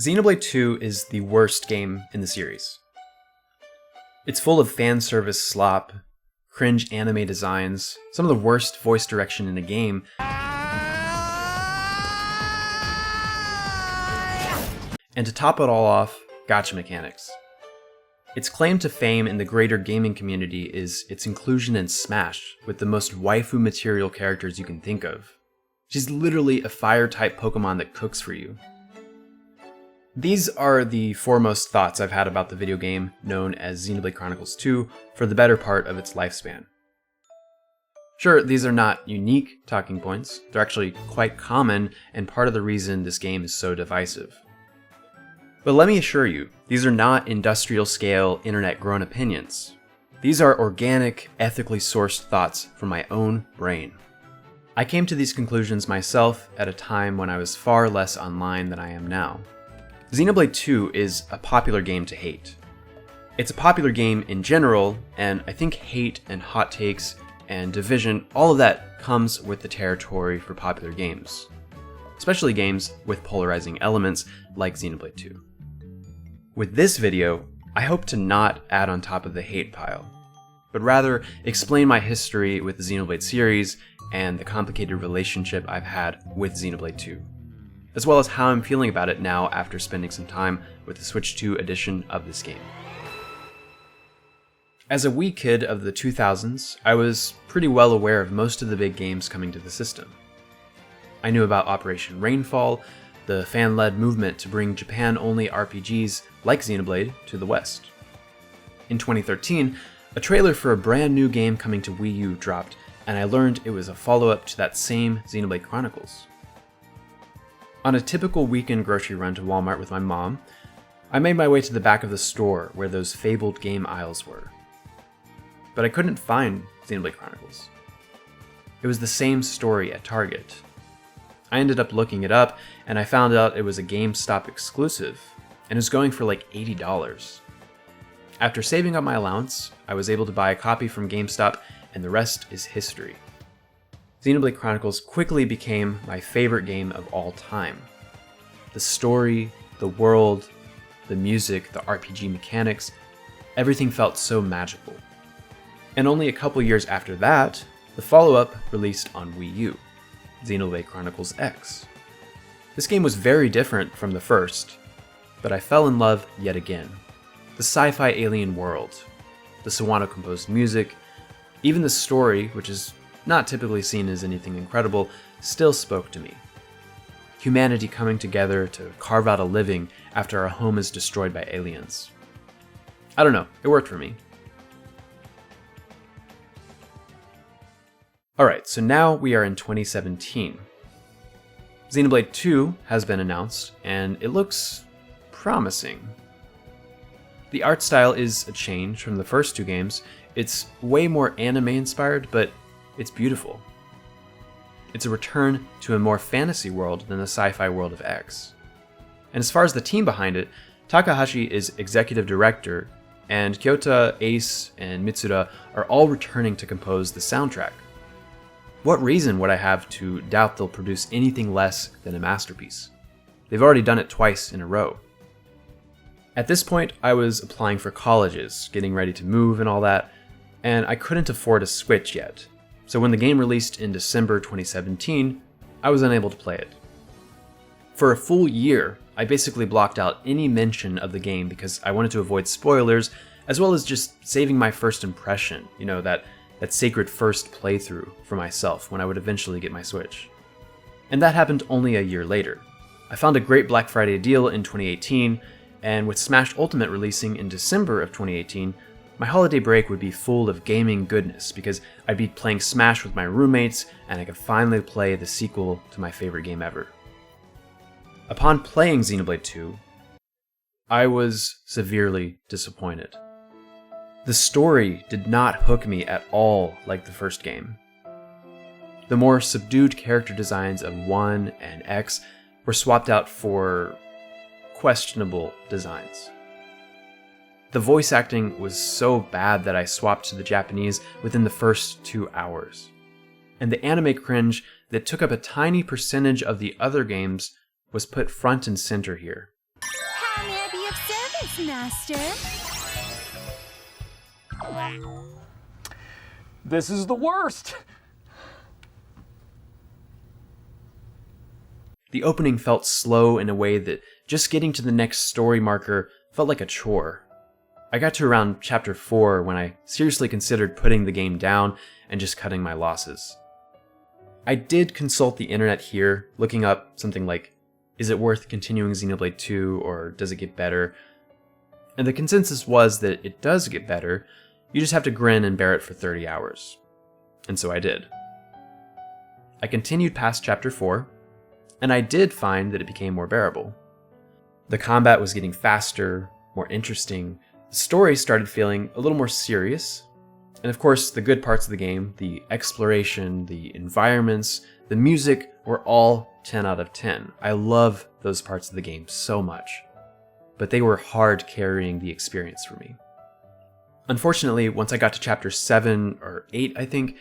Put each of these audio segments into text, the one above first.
Xenoblade 2 is the worst game in the series. It's full of fan service slop, cringe anime designs, some of the worst voice direction in a game, and to top it all off, gacha mechanics. Its claim to fame in the greater gaming community is its inclusion in Smash with the most waifu material characters you can think of. She's literally a fire-type Pokemon that cooks for you. These are the foremost thoughts I've had about the video game known as Xenoblade Chronicles 2 for the better part of its lifespan. Sure, these are not unique talking points, they're actually quite common and part of the reason this game is so divisive. But let me assure you, these are not industrial-scale, internet-grown opinions. These are organic, ethically sourced thoughts from my own brain. I came to these conclusions myself at a time when I was far less online than I am now. Xenoblade 2 is a popular game to hate. It's a popular game in general, and I think hate and hot takes and division, all of that comes with the territory for popular games. Especially games with polarizing elements like Xenoblade 2. With this video, I hope to not add on top of the hate pile, but rather explain my history with the Xenoblade series and the complicated relationship I've had with Xenoblade 2, as well as how I'm feeling about it now after spending some time with the Switch 2 edition of this game. As a wee kid of the 2000s, I was pretty well aware of most of the big games coming to the system. I knew about Operation Rainfall, the fan-led movement to bring Japan-only RPGs like Xenoblade to the West. In 2013, a trailer for a brand new game coming to Wii U dropped, and I learned it was a follow-up to that same Xenoblade Chronicles. On a typical weekend grocery run to Walmart with my mom, I made my way to the back of the store where those fabled game aisles were. But I couldn't find Xenoblade Chronicles. It was the same story at Target. I ended up looking it up, and I found out it was a GameStop exclusive, and it was going for like $80. After saving up my allowance, I was able to buy a copy from GameStop, and the rest is history. Xenoblade Chronicles quickly became my favorite game of all time. The story, the world, the music, the RPG mechanics, everything felt so magical. And only a couple years after that, the follow-up released on Wii U, Xenoblade Chronicles X. This game was very different from the first, but I fell in love yet again. The sci-fi alien world, the Sawano-composed music, even the story, which is not typically seen as anything incredible, still spoke to me. Humanity coming together to carve out a living after our home is destroyed by aliens. I don't know, it worked for me. Alright, so now we are in 2017. Xenoblade 2 has been announced, and it looks promising. The art style is a change from the first two games. It's way more anime-inspired, but it's beautiful. It's a return to a more fantasy world than the sci-fi world of X. And as far as the team behind it, Takahashi is executive director, and Kyota, Ace, and Mitsuda are all returning to compose the soundtrack. What reason would I have to doubt they'll produce anything less than a masterpiece? They've already done it twice in a row. At this point, I was applying for colleges, getting ready to move and all that, and I couldn't afford a Switch yet. So when the game released in December 2017, I was unable to play it. For a full year, I basically blocked out any mention of the game because I wanted to avoid spoilers, as well as just saving my first impression, that sacred first playthrough for myself when I would eventually get my Switch. And that happened only a year later. I found a great Black Friday deal in 2018, and with Smash Ultimate releasing in December of 2018, my holiday break would be full of gaming goodness because I'd be playing Smash with my roommates and I could finally play the sequel to my favorite game ever. Upon playing Xenoblade 2, I was severely disappointed. The story did not hook me at all like the first game. The more subdued character designs of 1 and X were swapped out for questionable designs. The voice acting was so bad that I swapped to the Japanese within the first 2 hours. And the anime cringe that took up a tiny percentage of the other games was put front and center here. How may I be of service, master? This is the worst! The opening felt slow in a way that just getting to the next story marker felt like a chore. I got to around chapter 4 when I seriously considered putting the game down and just cutting my losses. I did consult the internet here, looking up something like, is it worth continuing Xenoblade 2 or does it get better? And the consensus was that it does get better, you just have to grin and bear it for 30 hours. And so I did. I continued past chapter 4, and I did find that it became more bearable. The combat was getting faster, more interesting, the story started feeling a little more serious, and of course the good parts of the game, the exploration, the environments, the music were all 10 out of 10. I love those parts of the game so much, but they were hard carrying the experience for me. Unfortunately, once I got to chapter 7 or 8, I think,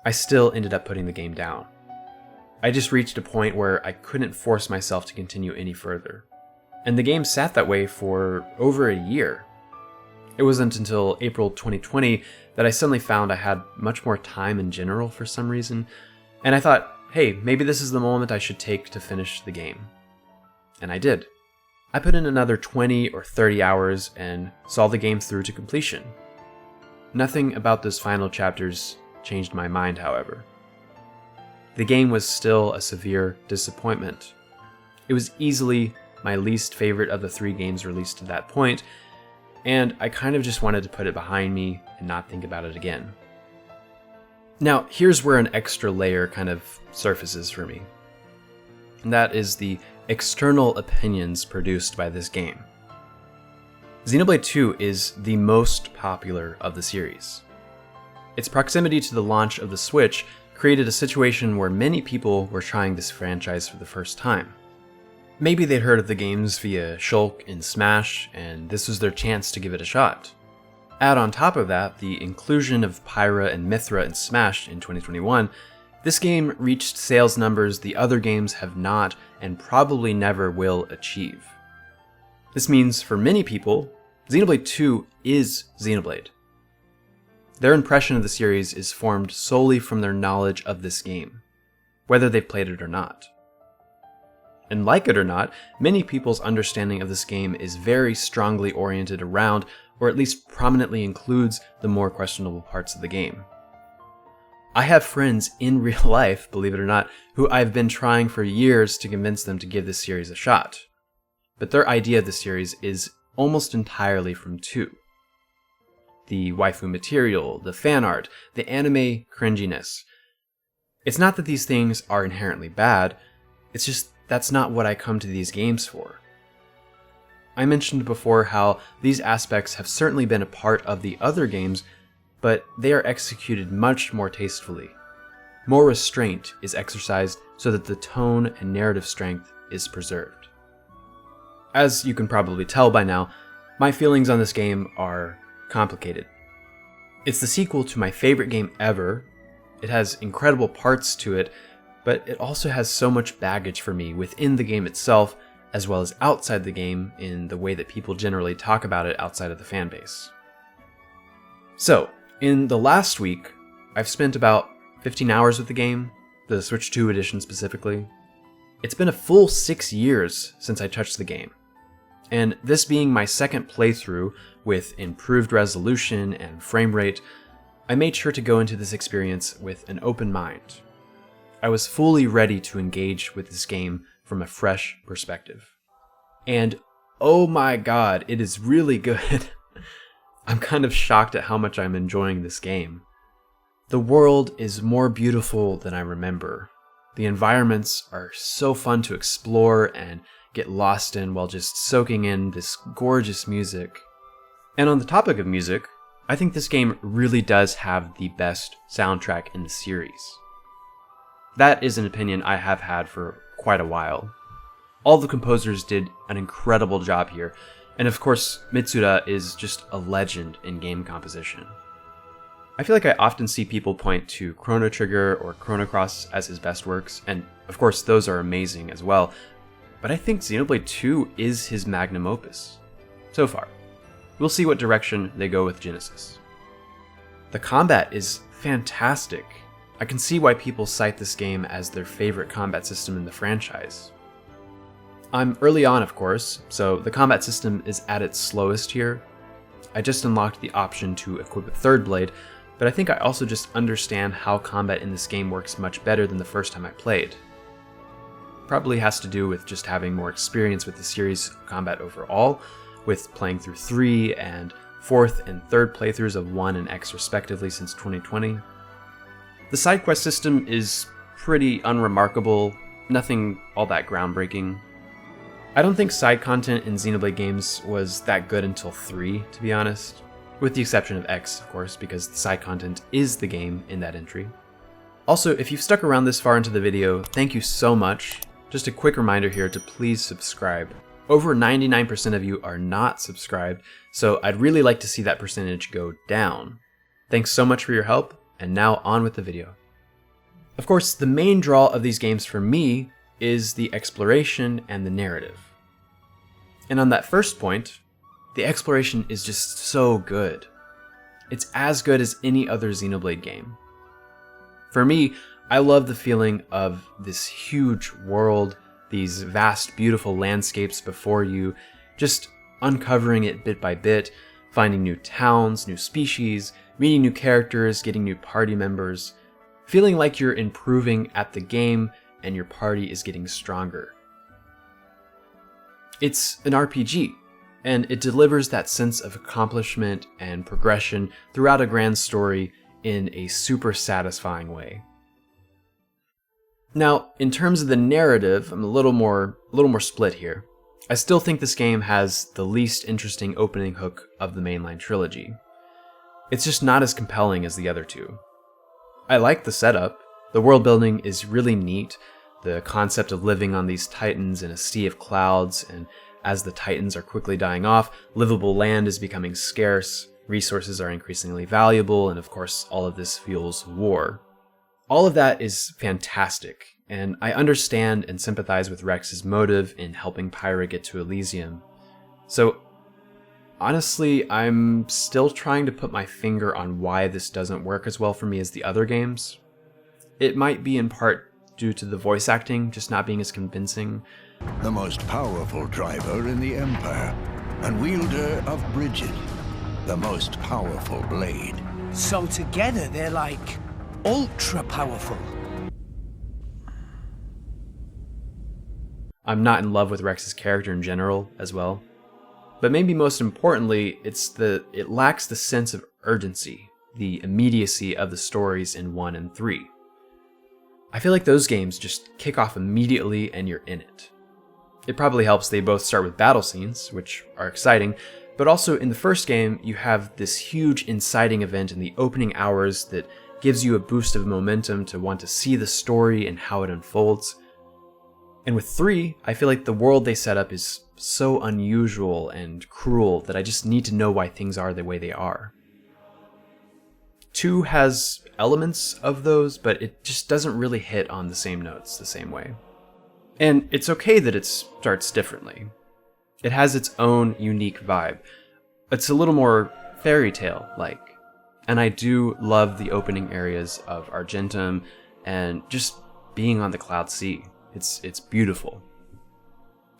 I still ended up putting the game down. I just reached a point where I couldn't force myself to continue any further. And the game sat that way for over a year. It wasn't until April 2020 that I suddenly found I had much more time in general for some reason, and I thought, hey, maybe this is the moment I should take to finish the game. And I did. I put in another 20 or 30 hours and saw the game through to completion. Nothing about those final chapters changed my mind, however. The game was still a severe disappointment. It was easily my least favorite of the 3 games released to that point, and I kind of just wanted to put it behind me and not think about it again. Now, here's where an extra layer kind of surfaces for me, and that is the external opinions produced by this game. Xenoblade 2 is the most popular of the series. Its proximity to the launch of the Switch created a situation where many people were trying this franchise for the first time. Maybe they'd heard of the games via Shulk and Smash, and this was their chance to give it a shot. Add on top of that the inclusion of Pyra and Mithra in Smash in 2021, this game reached sales numbers the other games have not and probably never will achieve. This means for many people, Xenoblade 2 is Xenoblade. Their impression of the series is formed solely from their knowledge of this game, whether they've played it or not. And like it or not, many people's understanding of this game is very strongly oriented around, or at least prominently includes, the more questionable parts of the game. I have friends in real life, believe it or not, who I've been trying for years to convince them to give this series a shot. But their idea of the series is almost entirely from 2. The waifu material, the fan art, the anime cringiness. It's not that these things are inherently bad, it's just that's not what I come to these games for. I mentioned before how these aspects have certainly been a part of the other games, but they are executed much more tastefully. More restraint is exercised so that the tone and narrative strength is preserved. As you can probably tell by now, my feelings on this game are complicated. It's the sequel to my favorite game ever. It has incredible parts to it, but it also has so much baggage for me within the game itself, as well as outside the game in the way that people generally talk about it outside of the fanbase. So, in the last week, I've spent about 15 hours with the game, the Switch 2 edition specifically. It's been a full 6 years since I touched the game, and this being my second playthrough with improved resolution and frame rate, I made sure to go into this experience with an open mind. I was fully ready to engage with this game from a fresh perspective. And oh my god, it is really good. I'm kind of shocked at how much I'm enjoying this game. The world is more beautiful than I remember. The environments are so fun to explore and get lost in while just soaking in this gorgeous music. And on the topic of music, I think this game really does have the best soundtrack in the series. That is an opinion I have had for quite a while. All the composers did an incredible job here, and of course, Mitsuda is just a legend in game composition. I feel like I often see people point to Chrono Trigger or Chrono Cross as his best works, and of course those are amazing as well, but I think Xenoblade 2 is his magnum opus. So far. We'll see what direction they go with Genesis. The combat is fantastic. I can see why people cite this game as their favorite combat system in the franchise. I'm early on, of course, so the combat system is at its slowest here. I just unlocked the option to equip a third blade, but I think I also just understand how combat in this game works much better than the first time I played. Probably has to do with just having more experience with the series combat overall, with playing through 3 and 4th and 3rd playthroughs of 1 and X respectively since 2020. The side quest system is pretty unremarkable, nothing all that groundbreaking. I don't think side content in Xenoblade games was that good until 3, to be honest. With the exception of X, of course, because the side content is the game in that entry. Also, if you've stuck around this far into the video, thank you so much. Just a quick reminder here to please subscribe. Over 99% of you are not subscribed, so I'd really like to see that percentage go down. Thanks so much for your help, and now on with the video. Of course, the main draw of these games for me is the exploration and the narrative. And on that first point, the exploration is just so good. It's as good as any other Xenoblade game. For me, I love the feeling of this huge world, these vast, beautiful landscapes before you, just uncovering it bit by bit, finding new towns, new species, meeting new characters, getting new party members, feeling like you're improving at the game and your party is getting stronger. It's an RPG, and it delivers that sense of accomplishment and progression throughout a grand story in a super satisfying way. Now, in terms of the narrative, I'm a little more split here. I still think this game has the least interesting opening hook of the mainline trilogy. It's just not as compelling as the other two. I like the setup. The world building is really neat. The concept of living on these titans in a sea of clouds, and as the titans are quickly dying off, livable land is becoming scarce, resources are increasingly valuable, and of course all of this fuels war. All of that is fantastic, and I understand and sympathize with Rex's motive in helping Pyra get to Elysium. So honestly, I'm still trying to put my finger on why this doesn't work as well for me as the other games. It might be in part due to the voice acting just not being as convincing. The most powerful driver in the Empire, and wielder of Bridget, the most powerful blade. So together they're like ultra powerful. I'm not in love with Rex's character in general as well. But maybe most importantly, it lacks the sense of urgency, the immediacy of the stories in 1 and 3. I feel like those games just kick off immediately and you're in it. It probably helps they both start with battle scenes, which are exciting, but also in the first game, you have this huge inciting event in the opening hours that gives you a boost of momentum to want to see the story and how it unfolds. And with 3, I feel like the world they set up is so unusual and cruel that I just need to know why things are the way they are. 2 has elements of those, but it just doesn't really hit on the same notes the same way. And it's okay that it starts differently. It has its own unique vibe. It's a little more fairy tale-like. And I do love the opening areas of Argentum and just being on the Cloud Sea. It's beautiful.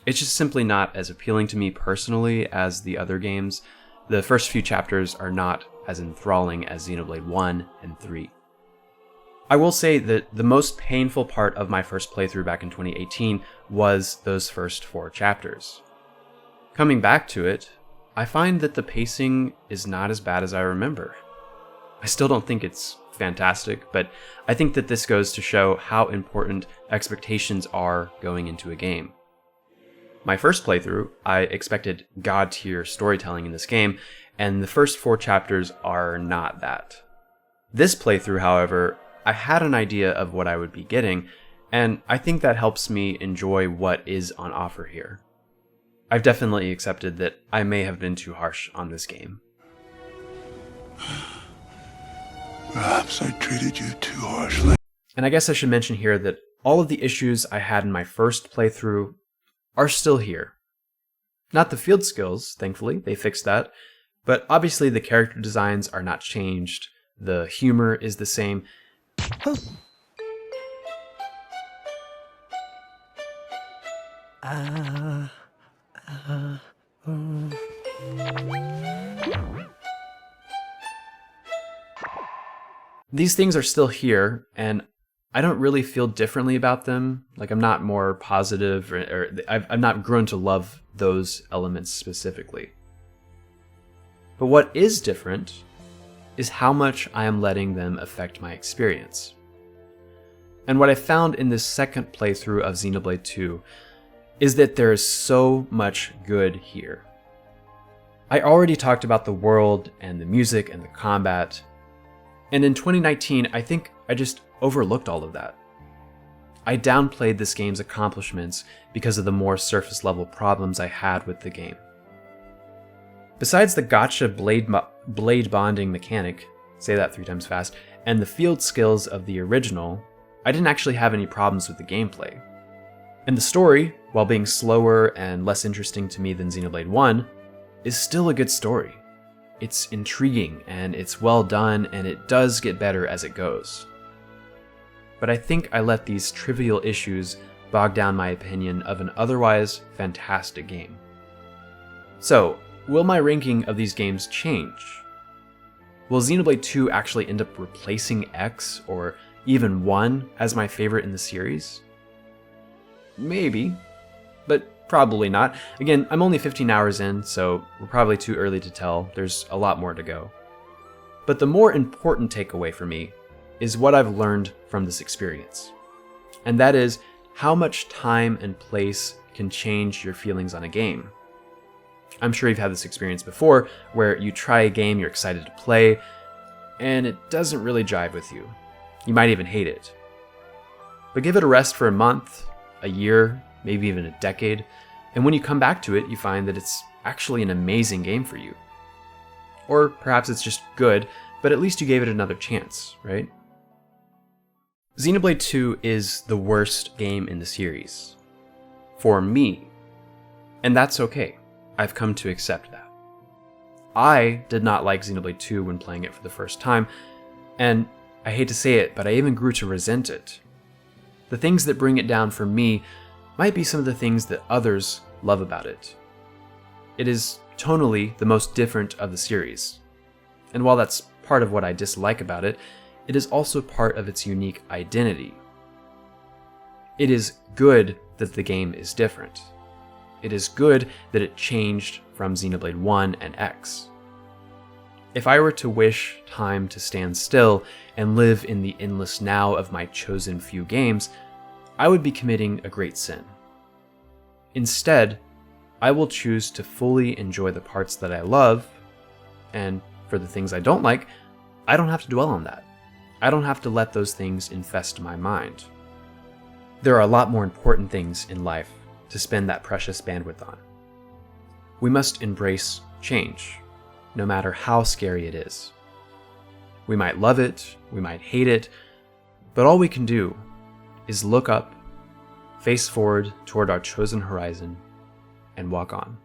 It's just simply not as appealing to me personally as the other games. The first few chapters are not as enthralling as Xenoblade 1 and 3. I will say that the most painful part of my first playthrough back in 2018 was those first 4 chapters. Coming back to it, I find that the pacing is not as bad as I remember. I still don't think it's fantastic, but I think that this goes to show how important expectations are going into a game. My first playthrough, I expected god-tier storytelling in this game, and the first 4 chapters are not that. This playthrough, however, I had an idea of what I would be getting, and I think that helps me enjoy what is on offer here. I've definitely accepted that I may have been too harsh on this game. Perhaps I treated you too harshly. And I guess I should mention here that all of the issues I had in my first playthrough are still here. Not the field skills, thankfully, they fixed that, but obviously the character designs are not changed, the humor is the same. These things are still here, and I don't really feel differently about them. Like, I'm not more positive, or I've not grown to love those elements specifically. But what is different is how much I am letting them affect my experience. And what I found in this second playthrough of Xenoblade 2 is that there is so much good here. I already talked about the world and the music and the combat, and in 2019, I think I just overlooked all of that. I downplayed this game's accomplishments because of the more surface level problems I had with the game. Besides the gotcha blade bonding mechanic, say that 3 times fast, and the field skills of the original, I didn't actually have any problems with the gameplay. And the story, while being slower and less interesting to me than Xenoblade 1, is still a good story. It's intriguing, and it's well done, and it does get better as it goes. But I think I let these trivial issues bog down my opinion of an otherwise fantastic game. So, will my ranking of these games change? Will Xenoblade 2 actually end up replacing X, or even 1, as my favorite in the series? Maybe, but probably not. Again, I'm only 15 hours in, so we're probably too early to tell. There's a lot more to go. But the more important takeaway for me is what I've learned from this experience. And that is how much time and place can change your feelings on a game. I'm sure you've had this experience before, where you try a game you're excited to play, and it doesn't really jive with you. You might even hate it. But give it a rest for a month, a year, maybe even a decade, and when you come back to it, you find that it's actually an amazing game for you. Or perhaps it's just good, but at least you gave it another chance, right? Xenoblade 2 is the worst game in the series. For me. And that's okay. I've come to accept that. I did not like Xenoblade 2 when playing it for the first time, and I hate to say it, but I even grew to resent it. The things that bring it down for me might be some of the things that others love about it. It is tonally the most different of the series. And while that's part of what I dislike about it, it is also part of its unique identity. It is good that the game is different. It is good that it changed from Xenoblade 1 and X. If I were to wish time to stand still and live in the endless now of my chosen few games, I would be committing a great sin. Instead, I will choose to fully enjoy the parts that I love, and for the things I don't like, I don't have to dwell on that. I don't have to let those things infest my mind. There are a lot more important things in life to spend that precious bandwidth on. We must embrace change, no matter how scary it is. We might love it, we might hate it, but all we can do is look up, face forward toward our chosen horizon, and walk on.